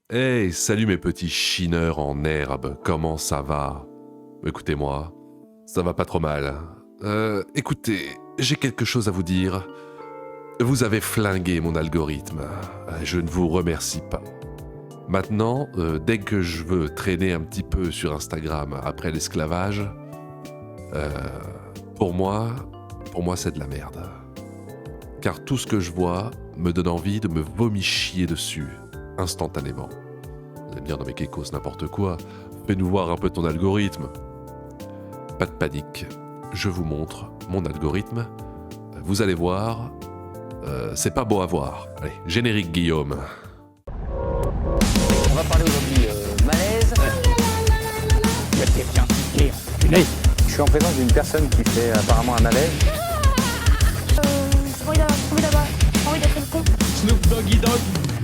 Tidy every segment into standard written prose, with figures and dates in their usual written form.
Hey, salut mes petits chineurs en herbe, comment ça va? Écoutez-moi, ça va pas trop mal. Écoutez, j'ai quelque chose à vous dire. Vous avez flingué mon algorithme. Je ne vous remercie pas. Maintenant, dès que je veux traîner un petit peu sur Instagram après l'esclavage, pour moi, c'est de la merde. Car tout ce que je vois me donne envie de me vomichier dessus, instantanément. Vous allez me dire, non mais Kekos, n'importe quoi, fais-nous voir un peu ton algorithme. Pas de panique, je vous montre mon algorithme. Vous allez voir, c'est pas beau à voir. Allez, générique Guillaume. On va parler aujourd'hui malaise. Il y a quelqu'un qui est enculé. Je suis en présence d'une personne qui fait apparemment un malaise. J'ai envie d'être le con. Snoop Doggy Dogg.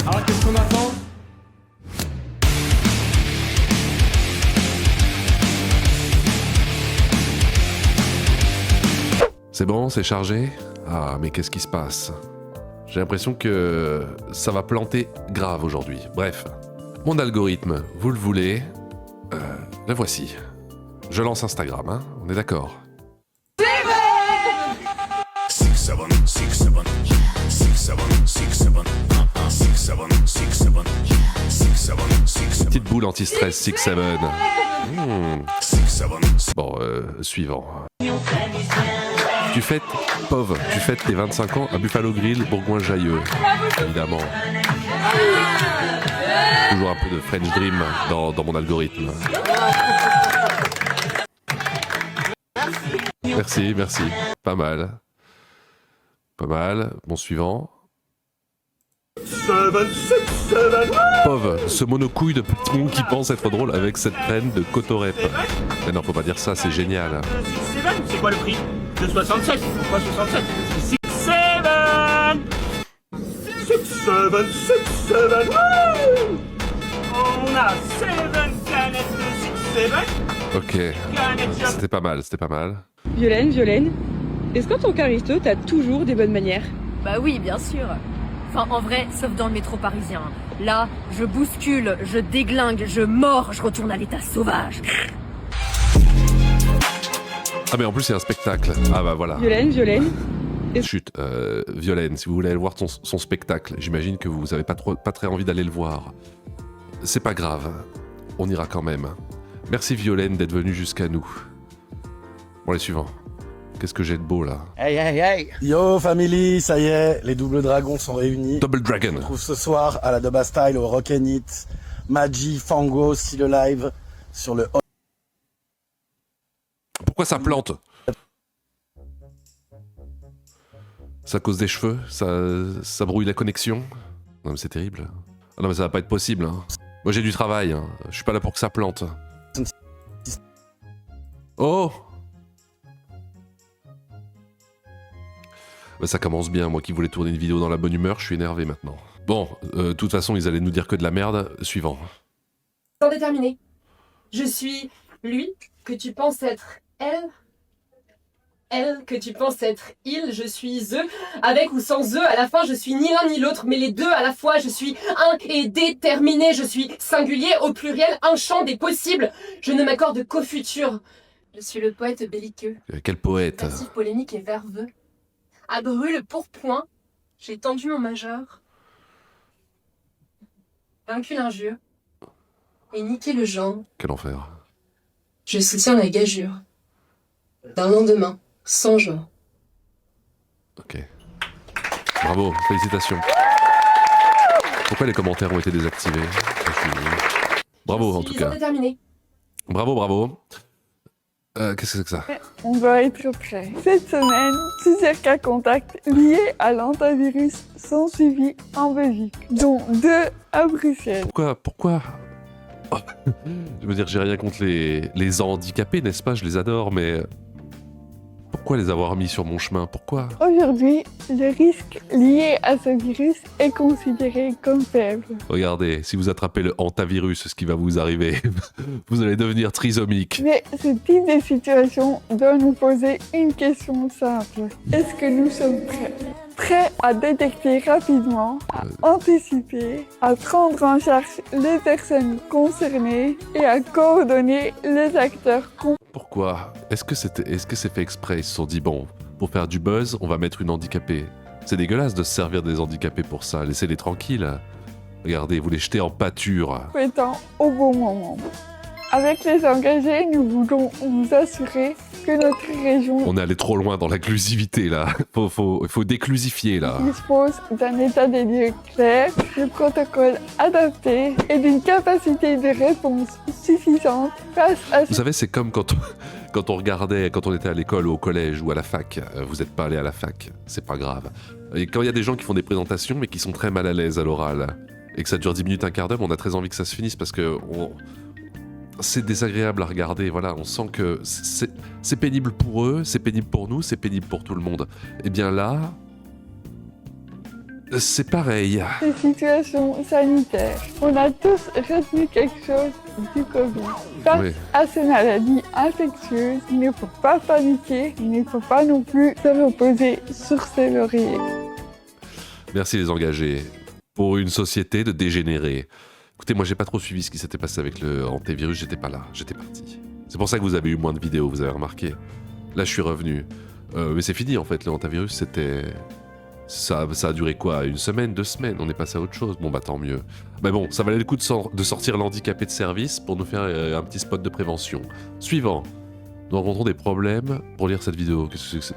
Alors qu'est-ce qu'on attend? C'est bon, c'est chargé? Ah, mais qu'est-ce qui se passe? J'ai l'impression que ça va planter grave aujourd'hui. Bref, mon algorithme, vous le voulez, la voici. Je lance Instagram, hein, on est d'accord? Petite boule anti-stress 6-7. Bon, suivant. Tu fêtes, pauvre, tu fêtes tes 25 ans à Buffalo Grill, Bourgoin-Jailleux. Évidemment. Toujours un peu de French Dream dans mon algorithme. Merci. Pas mal. Bon, suivant. Pauvre, ce monocouille de patron qui pense être drôle avec cette traîne de cotorep. Mais non, faut pas dire ça, c'est génial. C'est quoi le prix? De 67. Pourquoi 67? 6-7. 6-7. On a 7 canettes de 6-7. Ok, c'était pas mal. Violaine, est-ce qu'en tant qu'aristo, t'as toujours des bonnes manières? Bah oui, bien sûr. Enfin, en vrai, sauf dans le métro parisien. Là, je bouscule, je déglingue, je mords, je retourne à l'état sauvage. Ah mais en plus c'est un spectacle. Ah bah voilà. Violaine, Chut, Violaine, si vous voulez aller voir son spectacle, j'imagine que vous avez pas très envie d'aller le voir. C'est pas grave, on ira quand même. Merci Violaine d'être venue jusqu'à nous. Bon les suivants. Qu'est-ce que j'ai de beau là? Hey. Yo family, ça y est, les doubles dragons sont réunis. Double Dragon. On se retrouve ce soir à la Doba Style au Rock & Eat. Magi, Fango, si le live sur le Pourquoi ça plante? C'est à cause des cheveux? Ça brouille la connexion? Non mais c'est terrible. Ah non mais ça va pas être possible. Hein. Moi j'ai du travail, hein. Je suis pas là pour que ça plante. Oh! Bah ça commence bien, moi qui voulais tourner une vidéo dans la bonne humeur, je suis énervé maintenant. Bon, de toute façon ils allaient nous dire que de la merde. Suivant. Sans déterminer. Je suis lui que tu penses être elle. Elle que tu penses être il. Je suis eux. Avec ou sans eux. À la fin je suis ni l'un ni l'autre. Mais les deux à la fois. Je suis un et déterminé. Je suis singulier au pluriel. Un champ des possibles. Je ne m'accorde qu'au futur. Je suis le poète belliqueux. Quel poète. Passif, polémique et verveux. À brûle pourpoint. J'ai tendu mon majeur. Vaincu l'injure. Et niqué le genre. Quel enfer. Je soutiens la gageure d'un lendemain sans genre. Ok. Bravo, félicitations. Pourquoi les commentaires ont été désactivés? Bravo en tout cas. Déterminé. Bravo. Qu'est-ce que c'est que ça? On va être prêt. Cette semaine, plusieurs cas contacts liés à l'antivirus sont suivis en Belgique, dont 2 à Bruxelles. Pourquoi oh. Je veux dire, j'ai rien contre les handicapés, n'est-ce pas? Je les adore, mais pourquoi les avoir mis sur mon chemin? Pourquoi? Aujourd'hui, le risque lié à ce virus est considéré comme faible. Regardez, si vous attrapez le hantavirus, ce qui va vous arriver, vous allez devenir trisomique. Mais ce type de situation doit nous poser une question simple. Est-ce que nous sommes prêts? prêt à détecter rapidement, à anticiper, à prendre en charge les personnes concernées et à coordonner les acteurs. Pourquoi? Est-ce que c'est fait exprès? Ils se sont dit, bon, pour faire du buzz, on va mettre une handicapée. C'est dégueulasse de se servir des handicapés pour ça, laissez-les tranquilles. Regardez, vous les jetez en pâture. Compétents au bon moment. Avec les engagés, nous voulons vous assurer que notre région On est allé trop loin dans l'inclusivité là. Faut déclusifier là. dispose d'un état des lieux clair, de protocoles adaptés et d'une capacité de réponse suffisante face à Vous savez, c'est comme quand on regardait, quand on était à l'école ou au collège ou à la fac. Vous n'êtes pas allé à la fac, c'est pas grave. Et quand il y a des gens qui font des présentations mais qui sont très mal à l'aise à l'oral et que ça dure 10 minutes, un quart d'heure, on a très envie que ça se finisse parce que c'est désagréable à regarder, voilà, on sent que c'est pénible pour eux, c'est pénible pour nous, c'est pénible pour tout le monde. Et bien là, c'est pareil. ces situations sanitaires. On a tous retenu quelque chose du Covid. Face Oui. à ces maladies infectieuses, il ne faut pas paniquer, il ne faut pas non plus se reposer sur ses lauriers. Merci les engagés. Pour une société de dégénérés. Écoutez, moi j'ai pas trop suivi ce qui s'était passé avec le antivirus, j'étais pas là, j'étais parti. C'est pour ça que vous avez eu moins de vidéos, vous avez remarqué. Là je suis revenu. Mais c'est fini en fait, le antivirus c'était... Ça a duré quoi? 1 semaine, 2 semaines? On est passé à autre chose? Bon bah tant mieux. Mais bon, ça valait le coup de sortir l'handicapé de service pour nous faire un petit spot de prévention. Suivant. Nous rencontrons des problèmes pour lire cette vidéo. Qu'est-ce que c'est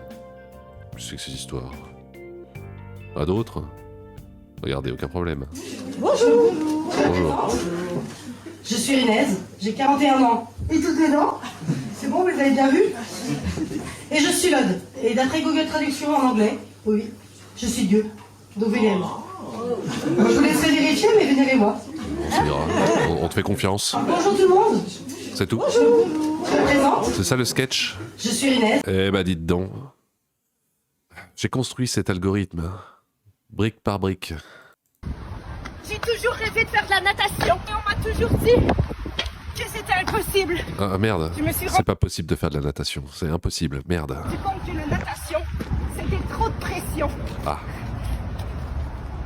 que cette histoire? Pas d'autres? Regardez, aucun problème. Bonjour. Bonjour. Je suis Inès, j'ai 41 ans. Et toutes les dents? C'est bon, vous les avez bien vues? Et je suis Lode. Et d'après Google Traduction en anglais, oui, je suis Dieu. Donc vénérez-moi. Je vous laisserai vérifier, mais vénérez-moi. Ça ira. On te fait confiance. Bonjour tout le monde. C'est tout? Bonjour. Je me présente. C'est ça le sketch? Je suis Inès. Eh bah dites donc. J'ai construit cet algorithme. Brique par brique. J'ai toujours rêvé de faire de la natation et on m'a toujours dit que c'était impossible. Ah merde. Je me suis C'est pas possible de faire de la natation. C'est impossible. Merde. rendu compte que la natation, c'était trop de pression. Ah.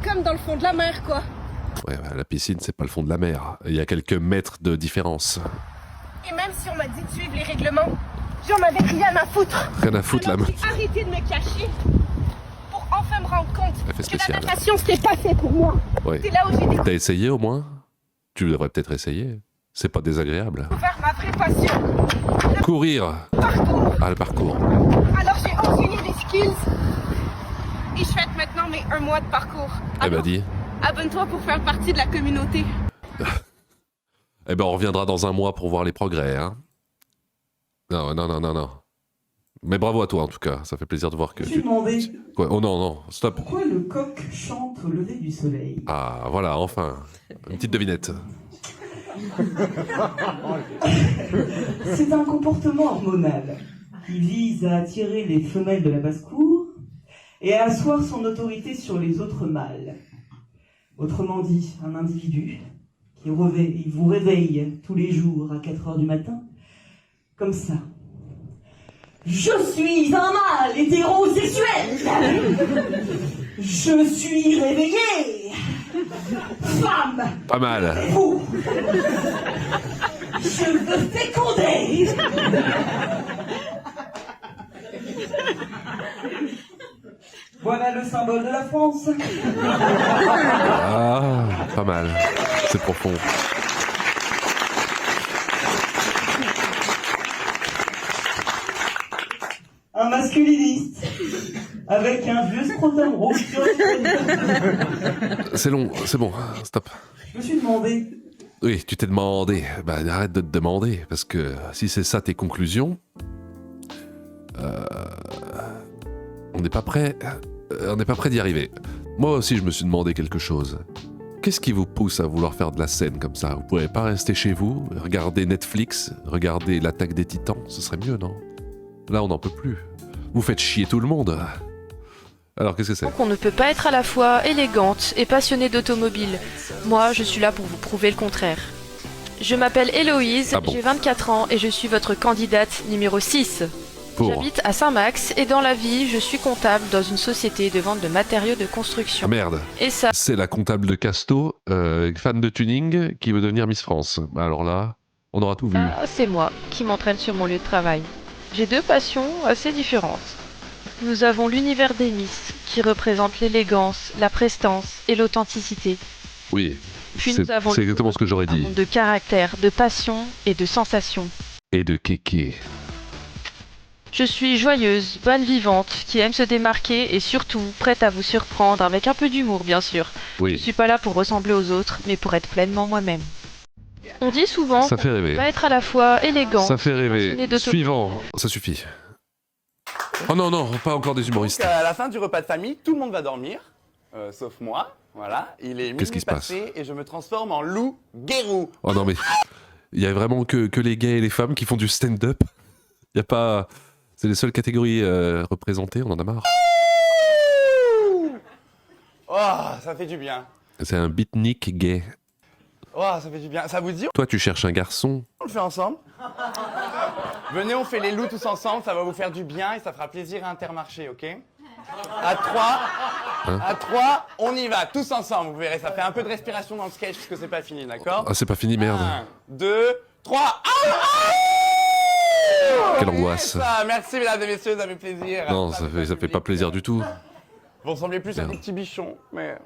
Comme dans le fond de la mer, quoi. Ouais, bah, la piscine, c'est pas le fond de la mer. Il y a quelques mètres de différence. Et même si on m'a dit de suivre les règlements, j'en avais rien à foutre. Rien à foutre, la Alors meuf. j'ai arrêté de me cacher pour enfin me rendre compte Elle fait que la spécial. natation, c'était pas fait pour moi. Ouais. C'est là où j'ai T'as essayé au moins? Tu devrais peut-être essayer. C'est pas désagréable. découvert ma vraie passion, Courir. le parcours. Ah, le parcours. Alors j'ai enseigné des skills et je fête maintenant mes 1 mois de parcours. Eh ben Alors, dis. abonne-toi pour faire partie de la communauté. Eh ben on reviendra dans 1 mois pour voir les progrès, hein. Non. Mais bravo à toi en tout cas, ça fait plaisir de voir que Je me suis demandé Quoi? Oh non, stop. pourquoi le coq chante au lever du soleil. Ah voilà, enfin. Une petite devinette. C'est un comportement hormonal qui vise à attirer les femelles de la basse-cour et à asseoir son autorité sur les autres mâles. Autrement dit, un individu qui vous réveille tous les jours à 4 heures du matin, comme ça. Je suis un mâle hétérosexuel. Je suis réveillé. Femme. Pas mal. Fou. Je veux féconder. Voilà le symbole de la France. Ah, pas mal. C'est profond. Un masculiniste avec un vieux scrotum rouge sur les côtés. C'est long, c'est bon, stop. Je me suis demandé, Oui, tu t'es demandé. Bah arrête de te demander, parce que si c'est ça tes conclusions, on n'est pas prêt. On n'est pas prêt d'y arriver. Moi aussi, je me suis demandé quelque chose. Qu'est-ce qui vous pousse à vouloir faire de la scène comme ça? Vous pourriez pas rester chez vous, regarder Netflix, regarder l'Attaque des Titans, ce serait mieux, non? Là, on n'en peut plus. Vous faites chier tout le monde. Alors, qu'est-ce que c'est? On ne peut pas être à la fois élégante et passionnée d'automobile. Moi, je suis là pour vous prouver le contraire. Je m'appelle Héloïse, Ah bon? j'ai 24 ans et je suis votre candidate numéro 6. Pour. J'habite à Saint-Max et dans la vie, je suis comptable dans une société de vente de matériaux de construction. Ah merde. Et ça, C'est la comptable de Casto, fan de tuning, qui veut devenir Miss France. Alors là, on aura tout vu. c'est moi qui m'entraîne sur mon lieu de travail. J'ai deux passions assez différentes. Nous avons l'univers des Miss, qui représente l'élégance, la prestance et l'authenticité. Oui, Puis c'est nous avons c'est exactement ce que j'aurais un dit. monde de caractère, de passion et de sensations. Et de kéké. Je suis joyeuse, bonne vivante, qui aime se démarquer et surtout prête à vous surprendre avec un peu d'humour bien sûr. Je Oui, suis pas là pour ressembler aux autres, mais pour être pleinement moi-même. On dit souvent ça qu'on fait rêver. va être à la fois élégant, Ça fait rêver. passionné d'auto- Suivant, ça suffit. Oh non, non, pas encore des humoristes. À la fin du repas de famille, tout le monde va dormir, sauf moi. Voilà, il est Qu'est-ce qui minuit se passe passé et je me transforme en loup guérou. Oh non mais, il y a vraiment que les gays et les femmes qui font du stand-up. Il y a pas... C'est les seules catégories représentées, on en a marre. Oh, ça fait du bien. C'est un beatnik gay. Oh, ça fait du bien. Ça vous dit, Toi, tu cherches un garçon. on le fait ensemble? Venez, on fait les loups tous ensemble, ça va vous faire du bien et ça fera plaisir à Intermarché, ok? À 3, Hein à 3, on y va, tous ensemble, vous verrez, ça fait un peu de respiration dans le sketch parce que c'est pas fini, d'accord? Ah, c'est pas fini, merde. 1, 2, 3, Quelle angoisse. ça, merci mesdames et messieurs, ça fait plaisir. Non, ça fait pas plaisir du tout. Vous ressemblez plus à Merde. des petits bichons, mais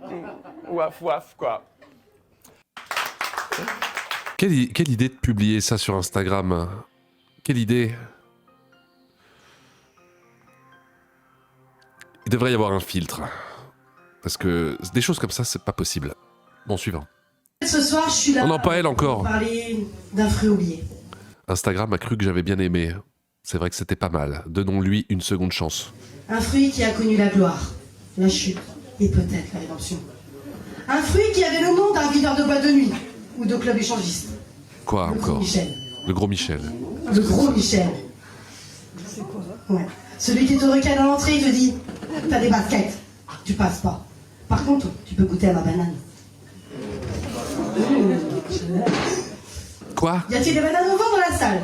ouaf ouaf quoi. Quelle idée de publier ça sur Instagram. Quelle idée. Il devrait y avoir un filtre. Parce que des choses comme ça, c'est pas possible. Bon, suivant. Ce soir, je suis là Oh non, pas elle pour encore. parler d'un fruit oublié. Instagram a cru que j'avais bien aimé. C'est vrai que c'était pas mal. Donnons-lui une seconde chance. Un fruit qui a connu la gloire, la chute et peut-être la rédemption. Un fruit qui avait le nom d'un videur de boîte de nuit ou de club échangiste. Quoi Le gros encore? Michel. Le gros Michel. Le gros Michel. Ouais. Celui qui te recale à l'entrée, il te dit t'as des baskets, tu passes pas. Par contre, tu peux goûter à ma banane. Quoi? Y a-t-il des bananes au vent dans la salle?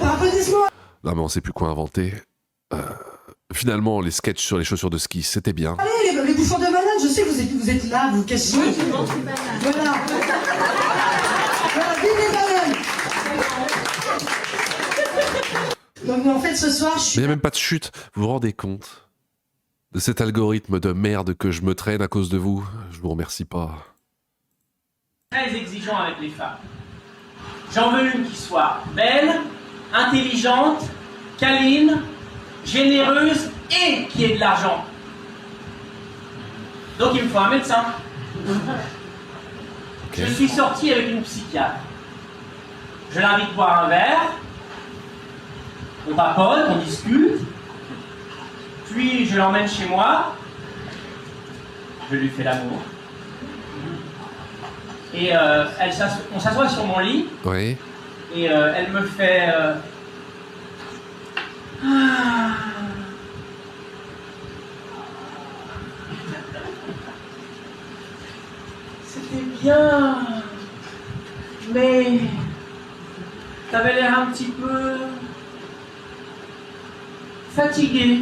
Applaudissements. Non mais on sait plus quoi inventer. Finalement, les sketchs sur les chaussures de ski, c'était bien. Allez, les bouffons de bananes, je sais que vous êtes là, vous cachez. Voilà. Voilà, vive les bananes. Donc en fait, ce soir, je Mais suis... il n'y a même pas de chute. Vous vous rendez compte de cet algorithme de merde que je me traîne à cause de vous? Je vous remercie pas. Très exigeant avec les femmes. J'en veux une qui soit belle, intelligente, câline, généreuse et qui ait de l'argent. Donc il me faut un médecin. Ok. Je suis sorti avec une psychiatre. Je l'invite boire un verre. On papote, on discute. Puis je l'emmène chez moi. Je lui fais l'amour. Et on s'assoit sur mon lit. Oui. Et elle me fait... Ah. C'était bien. Mais... T'avais l'air un petit peu... fatigué.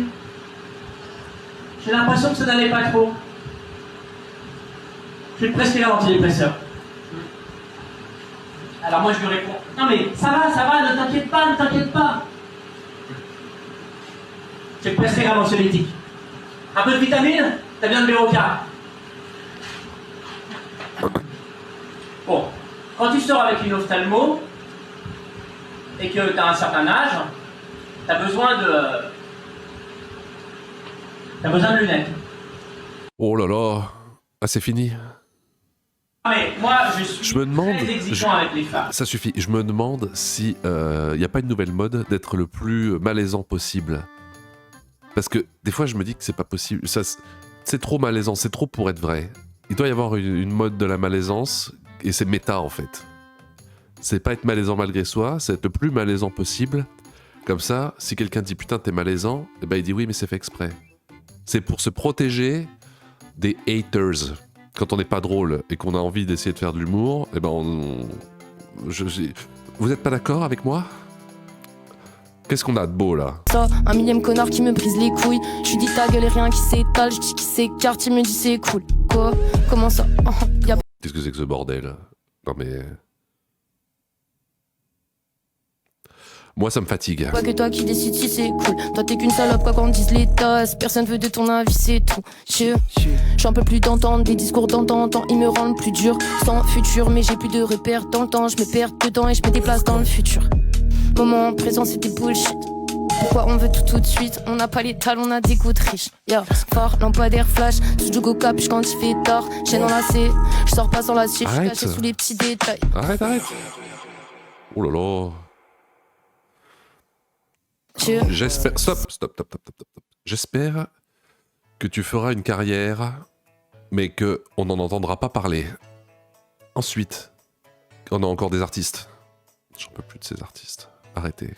J'ai l'impression que ça n'allait pas trop. Je vais te prescrire un antidépresseur. Alors moi je lui réponds, non mais ça va, ne t'inquiète pas. Je vais te prescrire un anxiolytique. Un peu de vitamine, t'as bien de Béroca. Bon, quand tu sors avec une ophtalmo, et que t'as un certain âge, t'as besoin de lunettes. Oh là là. Ah, c'est fini. Mais moi, je suis Je me demande... très exigeant avec les femmes. Ça suffit. Je me demande si n'y a pas une nouvelle mode d'être le plus malaisant possible. Parce que des fois, je me dis que c'est pas possible. C'est trop malaisant, c'est trop pour être vrai. Il doit y avoir une mode de la malaisance, et c'est méta en fait. C'est pas être malaisant malgré soi, c'est être le plus malaisant possible. Comme ça, si quelqu'un dit putain t'es malaisant, eh ben il dit oui mais c'est fait exprès. C'est pour se protéger des haters. Quand on n'est pas drôle et qu'on a envie d'essayer de faire de l'humour, eh ben vous êtes pas d'accord avec moi? Qu'est-ce qu'on a de beau là? Ça, un millième connard qui me brise les couilles. Je lui dis ta gueule et rien qui s'étale. Je dis qu'il s'écarte, il me dit c'est cool. Quoi? Comment ça? Y'a Qu'est-ce que c'est que ce bordel? Non mais... Moi ça me fatigue. pas que toi qui décides si c'est cool. Toi t'es qu'une salope quoi qu'on dise les tasses. Personne veut de ton avis, c'est tout. J'en peux plus d'entendre des discours d'antan. Ils me rendent plus dur, sans futur. Mais j'ai plus de repères dans le temps. Je me perds dedans et je me déplace dans le futur. Moment présent c'était bullshit. Pourquoi on veut tout de suite? On n'a pas les talons, on a des coups de riches. Yeah, phare, lampadaire, flash, Sudoku capuche quand il fait tard. Chaîne enlacée, je sors pas sans lâcher, je suis caché sous les petits détails. Arrête. Oh là là. J'espère... Stop. J'espère que tu feras une carrière, mais que on n'en entendra pas parler. Ensuite, on a encore des artistes. J'en peux plus de ces artistes. Arrêtez.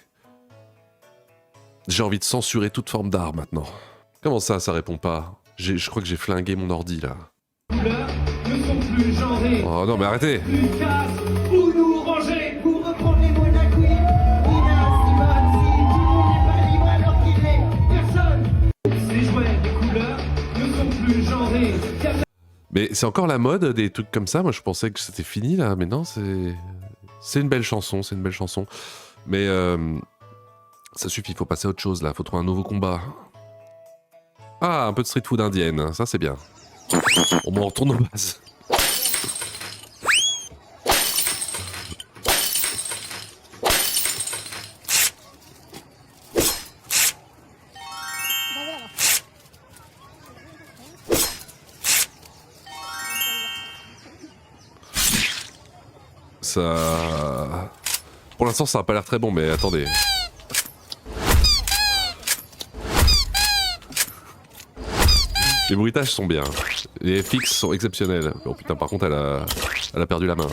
J'ai envie de censurer toute forme d'art maintenant. Comment ça répond pas? Je crois que j'ai flingué mon ordi là. Oh non mais arrêtez. Mais c'est encore la mode des trucs comme ça. Moi je pensais que c'était fini là, mais non, c'est une belle chanson, Mais ça suffit, faut passer à autre chose là, faut trouver un nouveau combat. Ah, un peu de street food indienne, ça c'est bien. On m'en retourne aux bases. Ça... Pour l'instant ça a pas l'air très bon, mais attendez. Les bruitages sont bien. Les FX sont exceptionnels. Oh putain, par contre elle a perdu la main.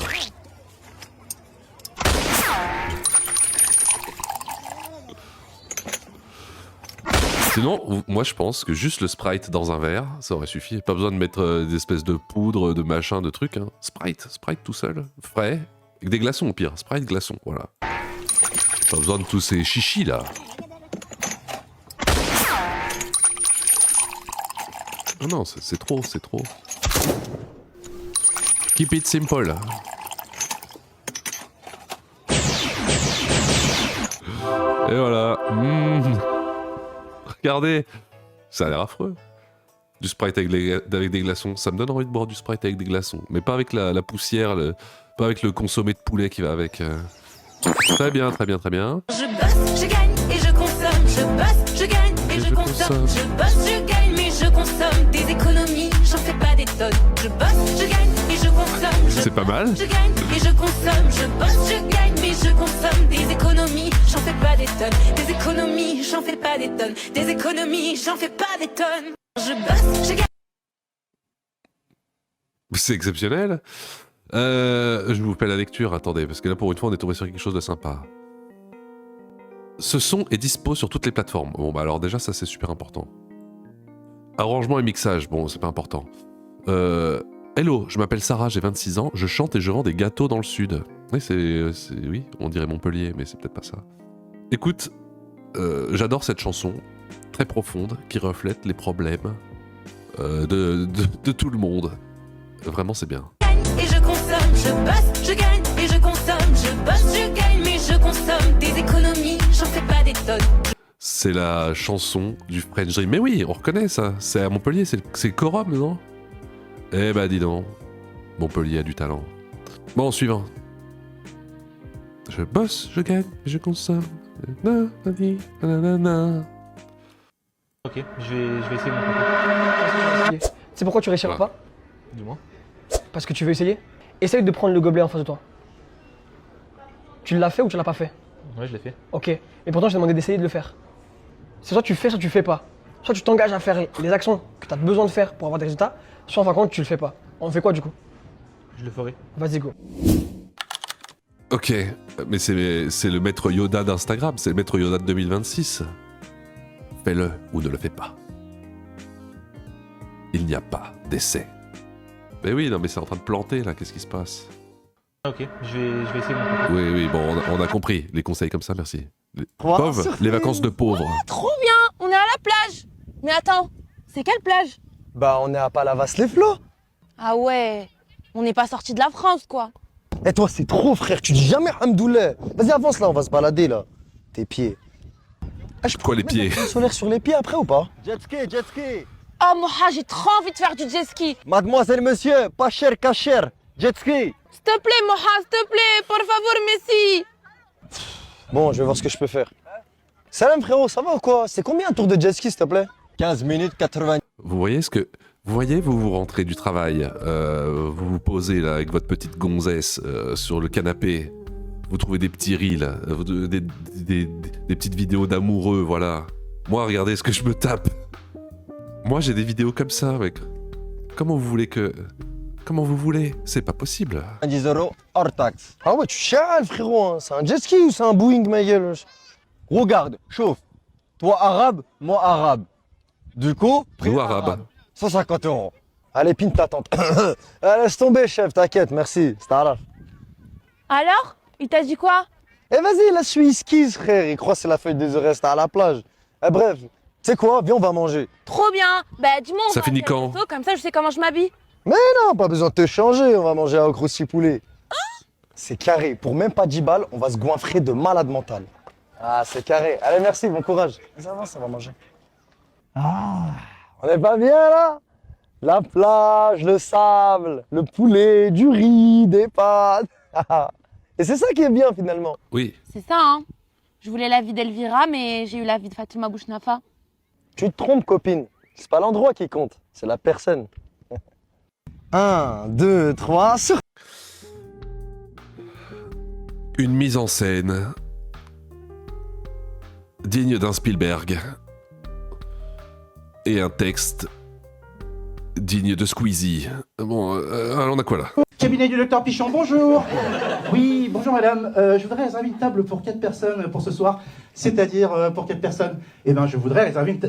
Sinon, moi je pense que juste le Sprite dans un verre, ça aurait suffi. Pas besoin de mettre des espèces de poudre, de machin, de trucs. Hein. Sprite tout seul, frais. Avec des glaçons au pire, Sprite glaçon, voilà. Pas besoin de tous ces chichis là. Ah non, c'est trop. Keep it simple. Et voilà. Regardez, ça a l'air affreux. Du Sprite avec des glaçons. Ça me donne envie de boire du Sprite avec des glaçons. Mais pas avec la poussière, pas avec le consommé de poulet qui va avec. Très bien. Je bosse, je gagne et je consomme. Je bosse, je gagne et je consomme. Je bosse, je gagne mais je consomme. Des économies, j'en fais pas des tonnes. Je bosse, je gagne et je consomme. C'est pas mal. Je gagne et je consomme. Je bosse, je gagne mais je consomme. Des économies, j'en fais pas des tonnes. Des économies, j'en fais pas des tonnes. Des économies, j'en fais pas des tonnes. Je bosse, je gagne. C'est exceptionnel. Je vous fais la lecture, attendez, parce que là pour une fois on est tombé sur quelque chose de sympa. Ce son est dispo sur toutes les plateformes. Bon bah alors déjà ça c'est super important. Arrangement et mixage, bon c'est pas important. Hello, je m'appelle Sarah, j'ai 26 ans, je chante et je vends des gâteaux dans le sud. Oui, oui, on dirait Montpellier, mais c'est peut-être pas ça. Écoute, j'adore cette chanson, très profonde, qui reflète les problèmes de tout le monde. Vraiment c'est bien. Et je consomme, je bosse, je gagne et je consomme. Je bosse, je gagne mais je consomme. Des économies, j'en fais pas des tonnes. C'est la chanson du French Dream. Mais oui, on reconnaît ça. C'est à Montpellier, c'est le Corum, non? Eh bah dis donc, Montpellier a du talent. Bon, suivant. Je bosse, je gagne et je consomme. Ok, je vais essayer mon côté. C'est pourquoi tu réussiras pas? Dis-moi. Parce que tu veux essayer? Essaye de prendre le gobelet en face de toi. Tu l'as fait ou tu l'as pas fait? Ouais, je l'ai fait. Ok. Et pourtant, je t'ai demandé d'essayer de le faire. C'est soit tu fais, soit tu fais pas. Soit tu t'engages à faire les actions que tu as besoin de faire pour avoir des résultats, soit en fin de compte, tu le fais pas. On fait quoi du coup? Je le ferai. Vas-y, go. Ok, mais c'est le maître Yoda d'Instagram, c'est le maître Yoda de 2026. Fais-le ou ne le fais pas. Il n'y a pas d'essai. Mais oui, non mais c'est en train de planter là, qu'est-ce qui se passe? Ok, je vais essayer mon côté. Oui, bon, on a compris. Les conseils comme ça, merci. Les vacances de pauvres. Trop bien, on est à la plage. Mais attends, c'est quelle plage? Bah, on est à Palavas-les-Flots. Ah ouais, on n'est pas sorti de la France, quoi. Et toi, c'est trop, frère, tu dis jamais Hamdoullah. Vas-y, avance là, on va se balader là. Tes pieds. Ah, je Quoi les pieds? solaire sur les pieds après ou pas? Jet ski. Oh Moha, j'ai trop envie de faire du jet ski. Mademoiselle, monsieur, pas cher qu'à cher. Jet ski. S'il te plaît, Moha, s'il te plaît, por favor, Messi. Bon, je vais voir ce que je peux faire. Salam frérot, ça va ou quoi? C'est combien un tour de jet ski, s'il te plaît? 15 minutes 80. Vous voyez ce que... Vous voyez, vous rentrez du travail, vous vous posez là avec votre petite gonzesse sur le canapé, vous trouvez des petits reels, des petites vidéos d'amoureux, voilà. Moi, regardez ce que je me tape. Moi, j'ai des vidéos comme ça, mec. Comment vous voulez que... Comment vous voulez? C'est pas possible. 10 € hors taxe. Ah ouais, tu chiales frérot, hein. C'est un jet ski ou c'est un Boeing, ma gueule? Regarde, chauffe. Toi arabe, moi arabe. Du coup, prix Nous, arabe. 150 €. Allez, pine ta tante. Laisse tomber, chef, t'inquiète, merci. C'est à Alors, il t'a dit quoi? Eh vas-y, la Suisse skis, frère. Il croit que c'est la feuille des restes à la plage. Eh bref, tu sais quoi? Viens, on va manger. Trop bien. Bah dis-moi, on Ça va finit à quel quand? resto, comme ça je sais comment je m'habille. Mais non, pas besoin de te changer. On va manger à Crossi Poulet. C'est carré. Pour même pas 10 balles, on va se goinfrer de malade mental. Ah, c'est carré. Allez, merci, bon courage. Ça va, ça va manger. Ah, on est pas bien là? La plage, le sable, le poulet, du riz, des pâtes. Et c'est ça qui est bien finalement. Oui. C'est ça, hein. Je voulais la vie d'Elvira, mais j'ai eu la vie de Fatima Bouchnafa. Tu te trompes, copine. C'est pas l'endroit qui compte, c'est la personne. 1, 2, 3, sur... Une mise en scène digne d'un Spielberg et un texte digne de Squeezie. Bon, on a quoi là? Cabinet du docteur Pichon, bonjour. Oui, bonjour madame. Je voudrais réserver une table pour 4 personnes pour ce soir. C'est-à-dire pour 4 personnes. Eh ben, je voudrais réserver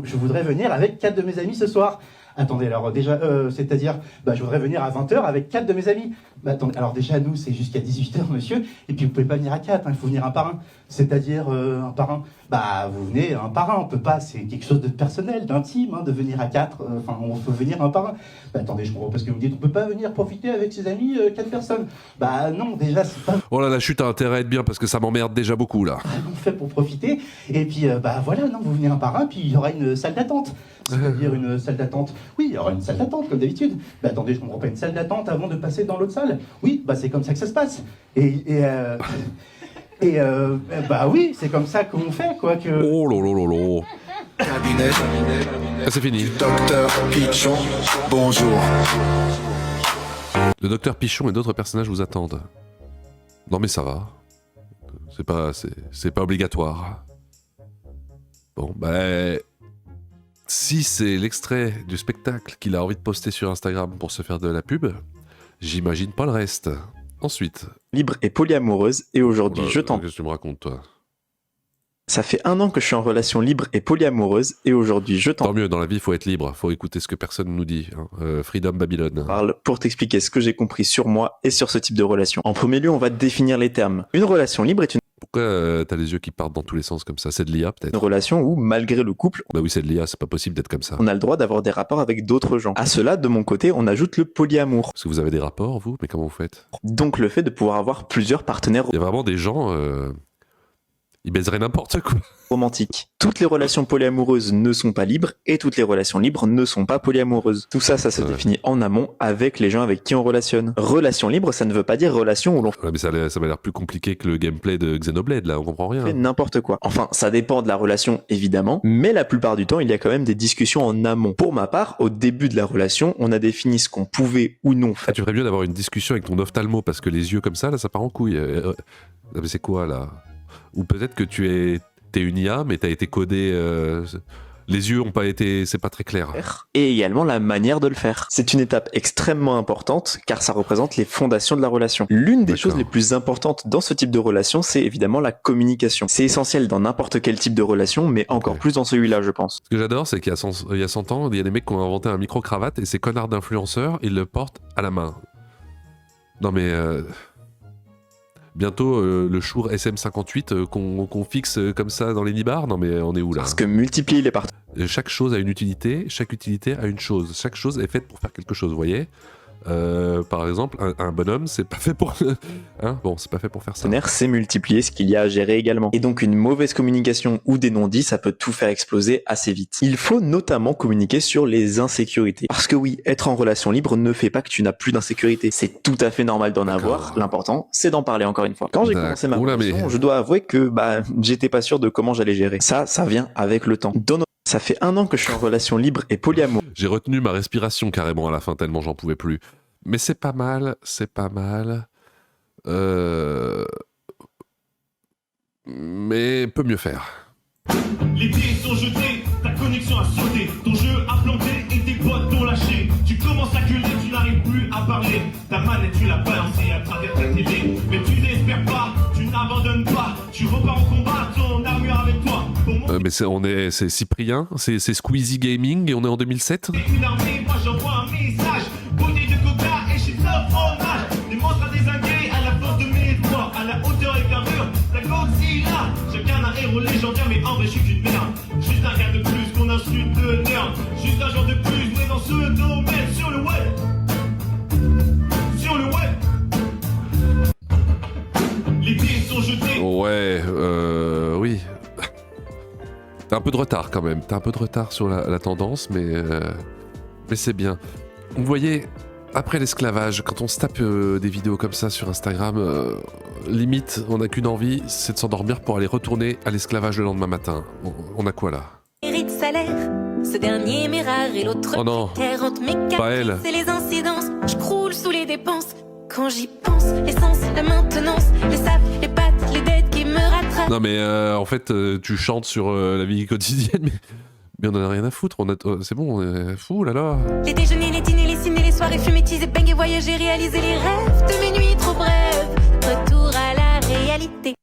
je voudrais venir avec 4 de mes amis ce soir. Attendez, alors déjà, c'est-à-dire, bah, je voudrais venir à 20h avec 4 de mes amis. Bah, attendez, alors déjà, nous, c'est jusqu'à 18h, monsieur. Et puis, vous pouvez pas venir à 4, hein, il faut venir un par un. C'est-à-dire, un par un. Bah, vous venez un par un, on peut pas, c'est quelque chose de personnel, d'intime, hein, de venir à 4. Enfin, on peut venir un par un. Bah, attendez, je comprends pas ce que vous me dites, on peut pas venir profiter avec ses amis, 4 personnes. Bah, non, déjà, c'est pas... Oh là, la chute a intérêt à être bien parce que ça m'emmerde déjà beaucoup là. On fait pour profiter. Et puis, bah voilà, non, vous venez un par un, puis il y aura une salle d'attente. C'est-à-dire une salle d'attente. Oui, il y aura une salle d'attente, comme d'habitude. Bah attendez, je comprends pas, une salle d'attente avant de passer dans l'autre salle. Oui, bah c'est comme ça que ça se passe. Bah oui, c'est comme ça qu'on fait, quoi, que... Oh lolo. Cabinet. Ah, c'est fini. Docteur Pichon, bonjour. Le docteur Pichon et d'autres personnages vous attendent. Non mais ça va. C'est pas obligatoire. Bon, bah... Si c'est l'extrait du spectacle qu'il a envie de poster sur Instagram pour se faire de la pub, j'imagine pas le reste. Ensuite... Libre et polyamoureuse, et aujourd'hui je t'en... Qu'est-ce que tu me racontes, toi? Ça fait 1 an que je suis en relation libre et polyamoureuse, et aujourd'hui je t'en... Tant mieux, dans la vie, il faut être libre, faut écouter ce que personne nous dit. Hein. Freedom Babylon. Parle pour t'expliquer ce que j'ai compris sur moi et sur ce type de relation. En premier lieu, on va définir les termes. Une relation libre est une... Pourquoi t'as les yeux qui partent dans tous les sens comme ça? C'est de l'IA peut-être? Une relation où, malgré le couple... Bah oui, c'est de l'IA, c'est pas possible d'être comme ça. On a le droit d'avoir des rapports avec d'autres gens. À cela, de mon côté, on ajoute le polyamour. Est-ce que vous avez des rapports, vous? Mais comment vous faites? Donc le fait de pouvoir avoir plusieurs partenaires... Il y a vraiment des gens... Ils baiseraient n'importe quoi. Romantique. Toutes les relations polyamoureuses ne sont pas libres et toutes les relations libres ne sont pas polyamoureuses. Tout ça, ça se définit en amont avec les gens avec qui on relationne. Relation libre, ça ne veut pas dire relation où l'on mais ça m'a l'air plus compliqué que le gameplay de Xenoblade, là, on comprend rien. fait n'importe quoi. Enfin, ça dépend de la relation, évidemment, mais la plupart du temps, il y a quand même des discussions en amont. Pour ma part, au début de la relation, on a défini ce qu'on pouvait ou non faire. Ah, tu ferais mieux d'avoir une discussion avec ton ophtalmo, parce que les yeux comme ça, là, ça part en couille. Mais c'est quoi, là? Ou peut-être que t'es une IA, mais t'as été codé... Les yeux ont pas été... C'est pas très clair. Et également la manière de le faire. C'est une étape extrêmement importante, car ça représente les fondations de la relation. L'une des choses les plus importantes dans ce type de relation, c'est évidemment la communication. C'est essentiel dans n'importe quel type de relation, mais encore plus dans celui-là, je pense. Ce que j'adore, c'est qu'il y a 100 ans, il y a des mecs qui ont inventé un micro-cravate, et ces connards d'influenceurs, ils le portent à la main. Non mais... Bientôt le Shure SM58 qu'on fixe comme ça dans les nibards. Non mais on est où là? Parce que multiplier les parties. Chaque chose a une utilité, chaque utilité a une chose. Chaque chose est faite pour faire quelque chose, vous voyez? Par exemple, un bonhomme, c'est pas fait pour... hein, bon, c'est pas fait pour faire ça. C'est multiplier ce qu'il y a à gérer également. Et donc une mauvaise communication ou des non-dits, ça peut tout faire exploser assez vite. Il faut notamment communiquer sur les insécurités. Parce que oui, être en relation libre ne fait pas que tu n'as plus d'insécurité. C'est tout à fait normal d'en avoir. L'important, c'est d'en parler encore une fois. Quand j'ai commencé ma relation, je dois avouer que j'étais pas sûr de comment j'allais gérer. Ça vient avec le temps. Ça fait 1 an que je suis en relation libre et polyamour. J'ai retenu ma respiration carrément à la fin tellement j'en pouvais plus. Mais c'est pas mal, c'est pas mal. Mais peut mieux faire. Les pieds sont jetés, ta connexion a sauté, ton jeu a planté et tes potes t'ont lâché. Tu commences à gueuler, tu n'arrives plus à parler. Ta manette tu l'as balancée à travers ta télé. Mais tu n'espères pas, tu n'abandonnes pas. Tu repars au combat, ton armure avec toi. Mais c'est Cyprien, c'est Squeezie Gaming et on est en 2007. Une armée, moi j'envoie un message. Bouteille de coca et chips au fromage. Des monstres à désinguer à la force de mes doigts. À la hauteur et carrure, la Godzilla. Chacun un héros légendaire, mais en vrai je suis qu'une merde. Juste un gars de plus qu'on insulte de nerd. Juste un genre de plus, mais dans ce domaine. Sur le web. Sur le web. Les pieds sont jetés. Ouais, oui. T'as un peu de retard quand même, t'as un peu de retard sur la tendance, mais c'est bien. Vous voyez, après l'esclavage, quand on se tape des vidéos comme ça sur Instagram, limite, on n'a qu'une envie, c'est de s'endormir pour aller retourner à l'esclavage le lendemain matin. On a quoi là? Mérite salaire, ce dernier m'est rare et l'autre oh non, entre mes pas elle. C'est les incidences, je croule sous les dépenses. Quand j'y pense, l'essence, la maintenance, les sapes, les pattes, les dettes qui me rattrapent. Non mais en fait, tu chantes sur la vie quotidienne, mais on en a rien à foutre, c'est bon, on est fou là là. Les déjeuners, les dîners, les ciné, les soirées, fumer, teaser, bang et voyager, réaliser les rêves de mes nuits trop brèves. Retour à la réalité.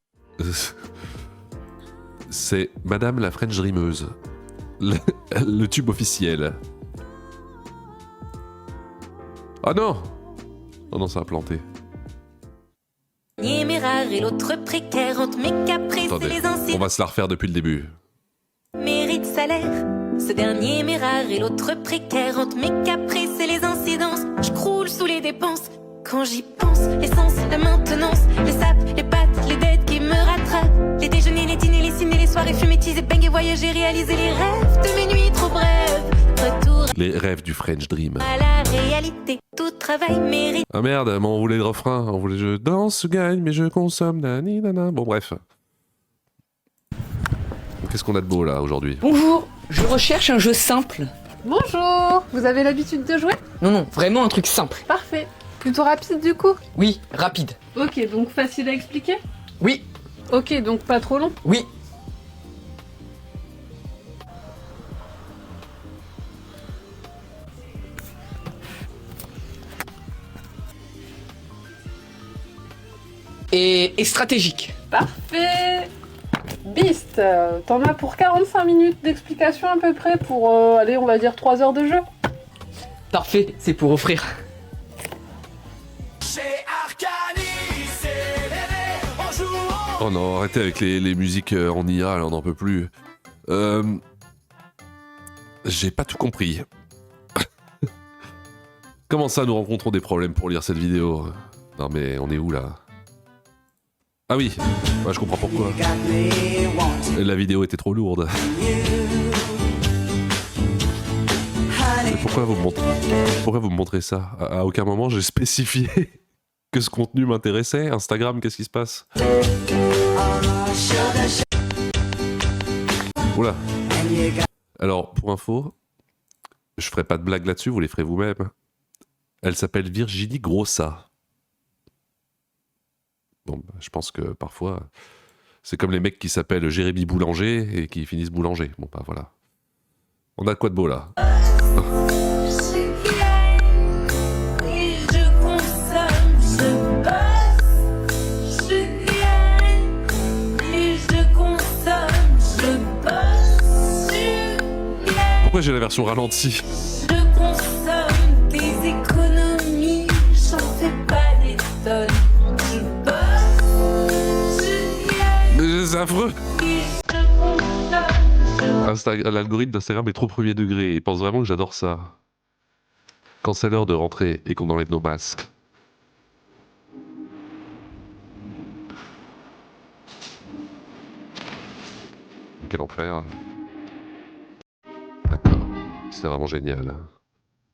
C'est Madame la French Dreameuse, le tube officiel. Ah non! Oh non, ça a planté. M'est rare et l'autre précaire entre mes caprices Attendez, et les incidents. on va se la refaire depuis le début. Mérite salaire, ce dernier m'est rare et l'autre précaire entre mes caprices et les incidences. Je croule sous les dépenses. Quand j'y pense, l'essence, la maintenance, les sapes, les pattes, les dettes qui me rattrapent. Les déjeuners, les dîners, les ciné, les soirées, fumer, teaser, bang et voyager, réaliser les rêves de mes nuits trop brèves. Retour Les rêves du French Dream. à la réalité, tout travail mérite. Ah merde, mais on voulait le refrain, on voulait je danse, je gagne, mais je consomme, nani, nana. Bon bref. Qu'est-ce qu'on a de beau là aujourd'hui? Bonjour, je recherche un jeu simple. Bonjour, vous avez l'habitude de jouer? Non, vraiment un truc simple. Parfait. Plutôt rapide du coup? Oui, rapide. Ok, donc facile à expliquer? Oui. Ok, donc pas trop long? Oui. Et stratégique. Parfait. Beast, t'en as pour 45 minutes d'explication à peu près pour, allez, on va dire 3 heures de jeu. Parfait, c'est pour offrir. Oh non, arrêtez avec les musiques en IA, là, on n'en peut plus. J'ai pas tout compris. Comment ça, nous rencontrons des problèmes pour lire cette vidéo? Non mais on est où là? Ah oui, ouais, je comprends pourquoi. La vidéo était trop lourde. Mais pourquoi vous me montrez ça? À aucun moment j'ai spécifié que ce contenu m'intéressait. Instagram, qu'est-ce qui se passe? Oula. Alors, pour info, je ferai pas de blague là-dessus, vous les ferez vous-même. Elle s'appelle Virginie Grossa. Bon, bah, je pense que parfois, c'est comme les mecs qui s'appellent Jérémy Boulanger et qui finissent boulanger. Bon, bah voilà. On a quoi de beau là? Pourquoi j'ai la version ralentie? Je consomme des économies, j'en fais pas des tonnes. Je bosse c'est affreux. L'algorithme d'Instagram est trop premier degré. Il pense vraiment que j'adore ça. Quand c'est l'heure de rentrer et qu'on enlève nos masques. Quel enfer. D'accord. C'est vraiment génial.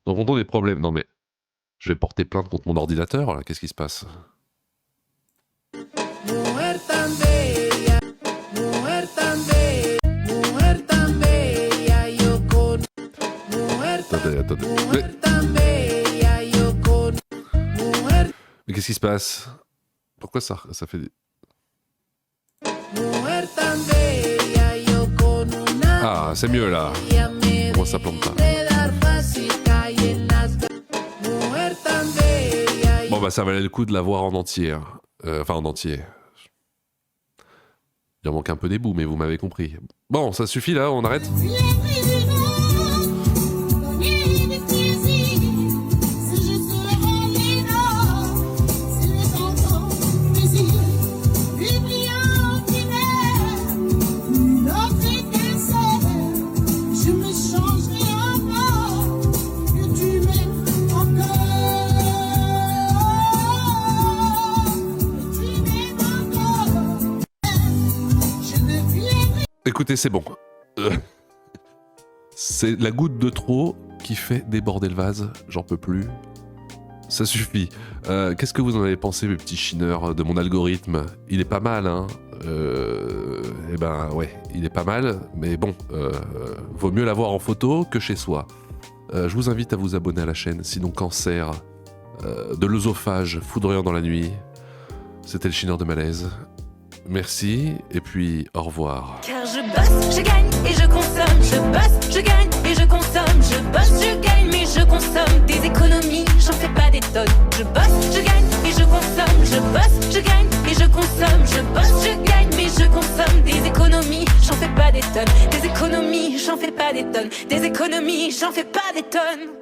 Donc on a des problèmes. Non mais... Je vais porter plainte contre mon ordinateur, là. Qu'est-ce qui se passe? Attendez. Mais qu'est-ce qui se passe? Pourquoi ça fait... Ah, c'est mieux là. Moi ça plante pas. Bon bah ça valait le coup de la voir en entier. Enfin en entier. Il en manque un peu des bouts, mais vous m'avez compris. Bon, ça suffit là, on arrête? Écoutez, c'est bon. C'est la goutte de trop qui fait déborder le vase. J'en peux plus. Ça suffit. Qu'est-ce que vous en avez pensé, mes petits chineurs, de mon algorithme? Il est pas mal, hein. Eh ben, ouais, il est pas mal. Mais bon, vaut mieux l'avoir en photo que chez soi. Je vous invite à vous abonner à la chaîne. Sinon, cancer de l'œsophage foudroyant dans la nuit. C'était le chineur de malaise. Merci, et puis au revoir. Car je bosse, je gagne et je consomme. Je bosse, je gagne et je consomme. Je bosse, je gagne mais je consomme. Des économies, j'en fais pas des tonnes. Je bosse, je gagne et je consomme. Je bosse, je gagne et je consomme. Je bosse, je gagne mais je consomme. Des économies, j'en fais pas des tonnes. Des économies, j'en fais pas des tonnes. Des économies, j'en fais pas des tonnes.